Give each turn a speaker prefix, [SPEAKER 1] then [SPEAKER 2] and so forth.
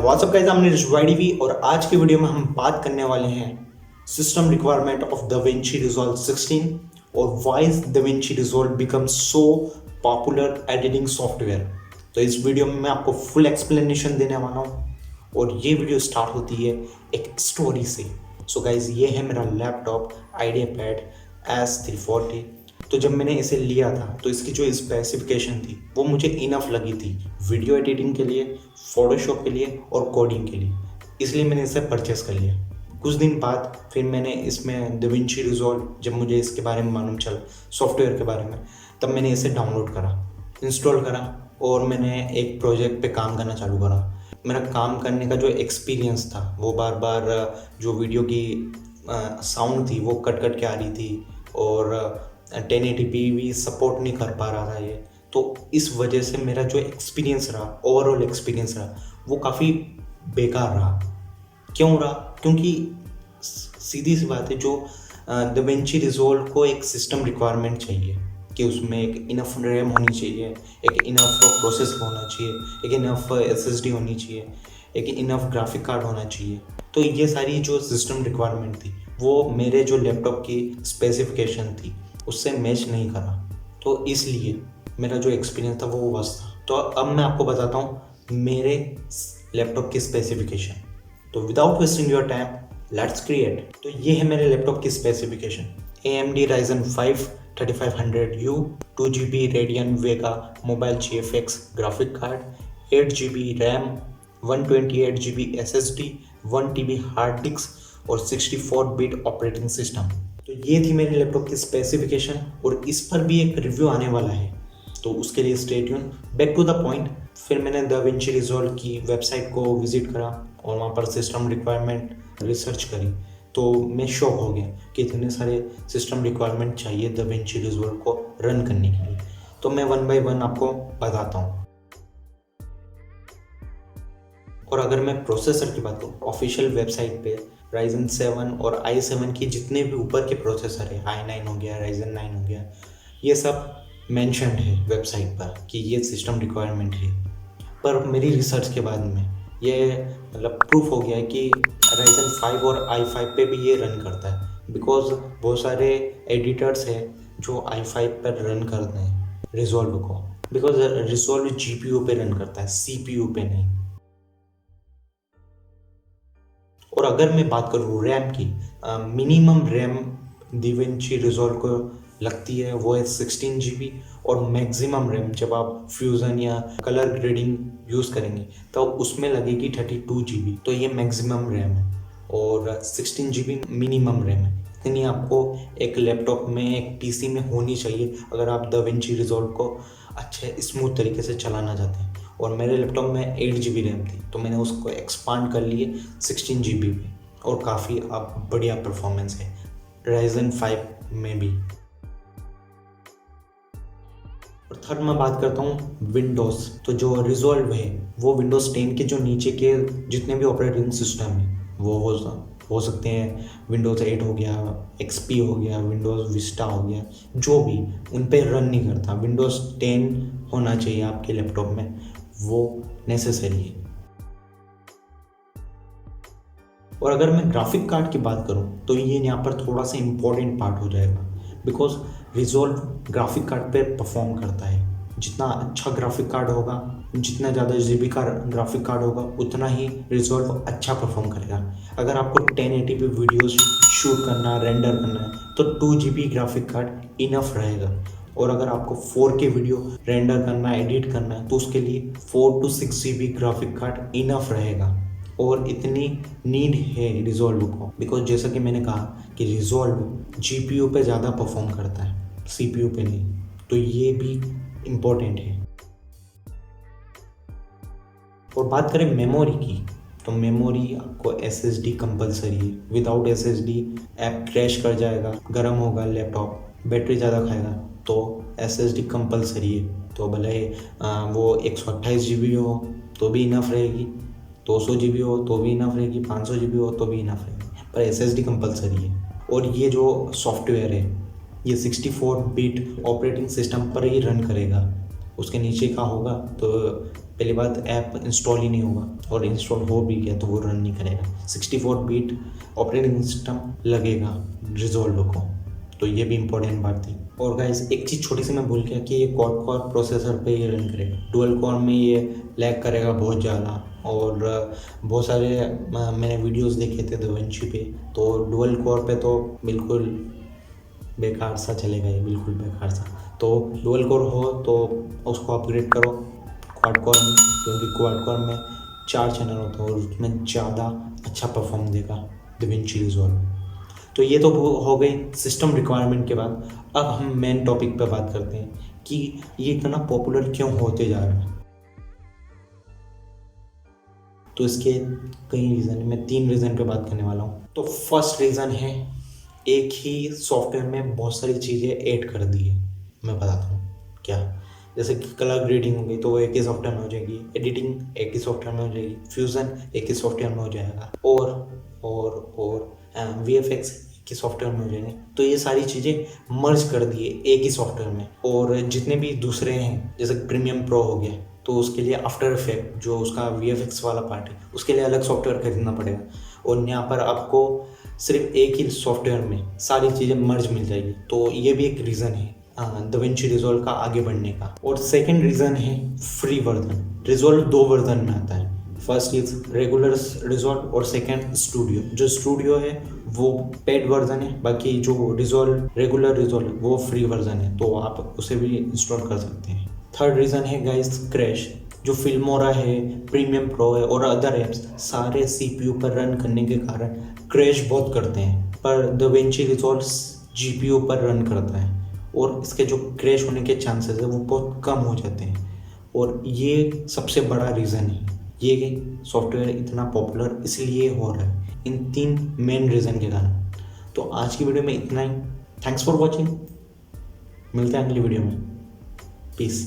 [SPEAKER 1] WhatsApp guys, I'm Neeraj YDV और आज की वीडियो में हम बात करने वाले हैं system requirement of DaVinci Resolve 16 और why DaVinci Resolve become so popular editing software. तो इस वीडियो में मैं आपको फुल एक्सप्लेनेशन देने वाला हूँ और ये वीडियो स्टार्ट होती है एक स्टोरी से। सो गाइस, ये है मेरा लैपटॉप IdeaPad S340। तो जब मैंने इसे लिया था तो इसकी जो स्पेसिफिकेशन थी वो मुझे इनफ लगी थी वीडियो एडिटिंग के लिए, फोटोशॉप के लिए और कोडिंग के लिए, इसलिए मैंने इसे परचेस कर लिया। कुछ दिन बाद फिर मैंने इसमें DaVinci Resolve, जब मुझे इसके बारे में मालूम चला सॉफ्टवेयर के बारे में, तब मैंने इसे डाउनलोड करा, इंस्टॉल करा और मैंने एक प्रोजेक्ट पे काम करना चालू करा। मेरा काम करने का जो एक्सपीरियंस था वो बार बार जो वीडियो की साउंड थी वो कट कट के आ रही थी और 1080p भी सपोर्ट नहीं कर पा रहा था ये। तो इस वजह से मेरा जो एक्सपीरियंस रहा, ओवरऑल एक्सपीरियंस रहा, वो काफ़ी बेकार रहा। क्यों रहा? क्योंकि सीधी सी बात है, जो DaVinci Resolve को एक सिस्टम रिक्वायरमेंट चाहिए कि उसमें एक इनफ रैम होनी चाहिए, एक इनफ प्रोसेसर होना चाहिए, एक इनफ SSD होनी चाहिए, एक इनफ ग्राफिक कार्ड होना चाहिए। तो ये सारी जो सिस्टम रिक्वायरमेंट थी वो मेरे जो लैपटॉप की स्पेसिफिकेशन थी उससे मैच नहीं करा। तो इसलिए मेरा जो एक्सपीरियंस था वो बस था। तो अब मैं आपको बताता हूँ मेरे लैपटॉप की स्पेसिफिकेशन। तो without wasting your time, let's create. तो ये है मेरे लैपटॉप की specification. AMD Ryzen 5 3500U, 2GB Radeon Vega mobile GFX graphic card, 8GB RAM, 128GB SSD, 1TB hard disk और 64 बिट ऑपरेटिंग सिस्टम। तो ये थी मेरे लैपटॉप की स्पेसिफिकेशन और इस पर भी एक रिव्यू आने वाला है, तो उसके लिए stay tune. Back to the point, फिर मैंने DaVinci Resolve की वेबसाइट को विजिट करा और वहाँ पर सिस्टम रिक्वायरमेंट रिसर्च करी। तो मैं शॉक हो गया कि इतने सारे सिस्टम रिक्वायरमेंट चाहिए DaVinci Resolve को रन करने के लिए। तो मैं वन बाय वन आपको बताता हूँ। और अगर मैं प्रोसेसर की बात करूँ, ऑफिशियल वेबसाइट पे Ryzen 7 और i7 की जितने भी ऊपर के प्रोसेसर है, i9 हो गया, Ryzen 9 हो गया, ये सब मेंशन्ड है वेबसाइट पर कि ये सिस्टम रिक्वायरमेंट है। पर मेरी रिसर्च के बाद में ये मतलब प्रूफ हो गया है कि Ryzen 5 और i5 पे भी ये रन करता है, बिकॉज बहुत सारे एडिटर्स हैं जो i5 पर रन करते हैं Resolve को, बिकॉज Resolve GPU पे रन करता है, CPU पे नहीं। और अगर मैं बात करूँ रैम की, मिनिमम रैम DaVinci Resolve को लगती है वो है 16GB और मैक्सिमम रैम जब आप फ्यूज़न या कलर ग्रेडिंग यूज़ करेंगे तो उसमें लगेगी 32GB। तो ये मैक्सिमम रैम है और 16GB मिनिमम रैम है। इतनी आपको एक लैपटॉप में, एक PC में होनी चाहिए अगर आप DaVinci Resolve को अच्छे स्मूथ तरीके से चलाना चाहते हैं। और मेरे लैपटॉप में 8GB रैम थी तो मैंने उसको एक्सपांड कर लिए 16GB पे और काफ़ी अब बढ़िया परफॉर्मेंस है Ryzen 5 में भी। और थर्ड मैं बात करता हूँ विंडोज़। तो जो Resolve है वो विंडोज़ 10 के जो नीचे के जितने भी ऑपरेटिंग सिस्टम है वो हो सकते हैं, विंडोज़ 8 हो गया, XP हो गया, विंडोज़ विस्टा हो गया, जो भी उन पे रन नहीं करता। विंडोज़ 10 होना चाहिए आपके लैपटॉप में, वो नेसेसरी है। और अगर मैं ग्राफिक कार्ड की बात करूं तो ये यहाँ पर थोड़ा सा इम्पोर्टेंट पार्ट हो जाएगा, बिकॉज Resolve ग्राफिक कार्ड पे परफॉर्म करता है। जितना अच्छा ग्राफिक कार्ड होगा, जितना ज़्यादा GB का ग्राफिक कार्ड होगा, उतना ही Resolve अच्छा परफॉर्म करेगा। अगर आपको 1080p वीडियोस शूट करना, रेंडर करना है तो 2GB ग्राफिक कार्ड इनफ रहेगा। और अगर आपको 4K वीडियो रेंडर करना, एडिट करना है तो उसके लिए 4 to 6GB graphic card enough रहेगा। और इतनी नीड है Resolve को, बिकॉज जैसा कि मैंने कहा कि Resolve GPU पे ज़्यादा परफॉर्म करता है, CPU पे नहीं। तो ये भी इम्पोर्टेंट है। और बात करें मेमोरी की, तो मेमोरी आपको SSD कंपलसरी है। विदाउट SSD ऐप क्रैश कर जाएगा, गर्म होगा लैपटॉप, बैटरी ज़्यादा खाएगा, तो SSD कंपलसरी है। तो भले वो 128GB हो तो भी इनफ रहेगी, 200GB हो तो भी इनफ रहेगी, 500GB हो तो भी इनफ रहेगी, पर SSD कंपलसरी है। और ये जो सॉफ्टवेयर है ये 64 बिट ऑपरेटिंग सिस्टम पर ही रन करेगा। उसके नीचे का होगा तो पहली बात ऐप इंस्टॉल ही नहीं होगा, और इंस्टॉल हो भी गया तो वो रन नहीं करेगा। 64 बिट ऑपरेटिंग सिस्टम लगेगा रिजॉल्व को, तो ये भी इंपॉर्टेंट बात थी। और गाइस एक चीज़ छोटी सी मैं भूल गया कि ये क्वाड कोर प्रोसेसर पे ही रन करेगा। डुअल कोर में ये लैग करेगा बहुत ज़्यादा, और बहुत सारे मैंने वीडियोस देखे थे DaVinci पे, तो डुअल कोर पे तो बिल्कुल बेकार सा चलेगा, ये बिल्कुल बेकार सा। तो डुअल कोर हो तो उसको अपग्रेड करो क्वाड कोर में, क्योंकि क्वाड कोर में 4 चैनल होते हैं और उसमें ज़्यादा अच्छा परफॉर्म देगा DaVinci रिजॉल्व। तो ये तो हो गई सिस्टम रिक्वायरमेंट के बाद। अब हम मेन टॉपिक पे बात करते हैं कि ये इतना पॉपुलर क्यों होते जा रहा है। तो इसके कई रीज़न है, मैं 3 रीज़न पे बात करने वाला हूँ। तो फर्स्ट रीज़न है, एक ही सॉफ्टवेयर में बहुत सारी चीज़ें ऐड कर दी है। मैं बताता हूँ क्या। जैसे कि कलर ग्रेडिंग हो गई तो वो एक ही सॉफ्टवेयर में हो जाएगी, एडिटिंग एक ही सॉफ्टवेयर में हो जाएगी, फ्यूज़न एक ही सॉफ्टवेयर में हो जाएगा, और VFX एक ही सॉफ्टवेयर में हो जाएंगे। तो ये सारी चीज़ें मर्ज कर दिए एक ही सॉफ्टवेयर में। और जितने भी दूसरे हैं जैसे प्रीमियम प्रो हो गया, तो उसके लिए आफ्टर इफेक्ट जो उसका VFX वाला पार्ट है उसके लिए अलग सॉफ्टवेयर खरीदना पड़ेगा, और यहाँ पर आपको सिर्फ एक ही सॉफ्टवेयर में सारी चीज़ें मर्ज मिल जाएगी। तो ये भी एक रीज़न है DaVinci रिजॉल्व का आगे बढ़ने का। और सेकंड रीज़न है फ्री वर्जन। रिजॉल्व 2 वर्जन में आता है, फर्स्ट इज रेगुलर रिजॉल्व और सेकंड स्टूडियो। जो स्टूडियो है वो पेड वर्जन है, बाकी जो रिजॉल्व रेगुलर रिजॉल्व वो फ्री वर्जन है, तो आप उसे भी इंस्टॉल कर सकते हैं। थर्ड रीज़न है गाइस क्रैश। जो फिल्मोरा है, प्रीमियम प्रो है और अदर ऐप्स सारे CPU पर रन करने के कारण क्रैश बहुत करते हैं, पर DaVinci रिजॉल्व GPU पर रन करता है और इसके जो क्रैश होने के चांसेस है वो बहुत कम हो जाते हैं। और ये सबसे बड़ा रीज़न है, ये सॉफ्टवेयर इतना पॉपुलर इसलिए हो रहा है इन 3 मेन रीज़न के कारण। तो आज की वीडियो में इतना ही। थैंक्स फॉर वॉचिंग, मिलते हैं अगली वीडियो में। पीस।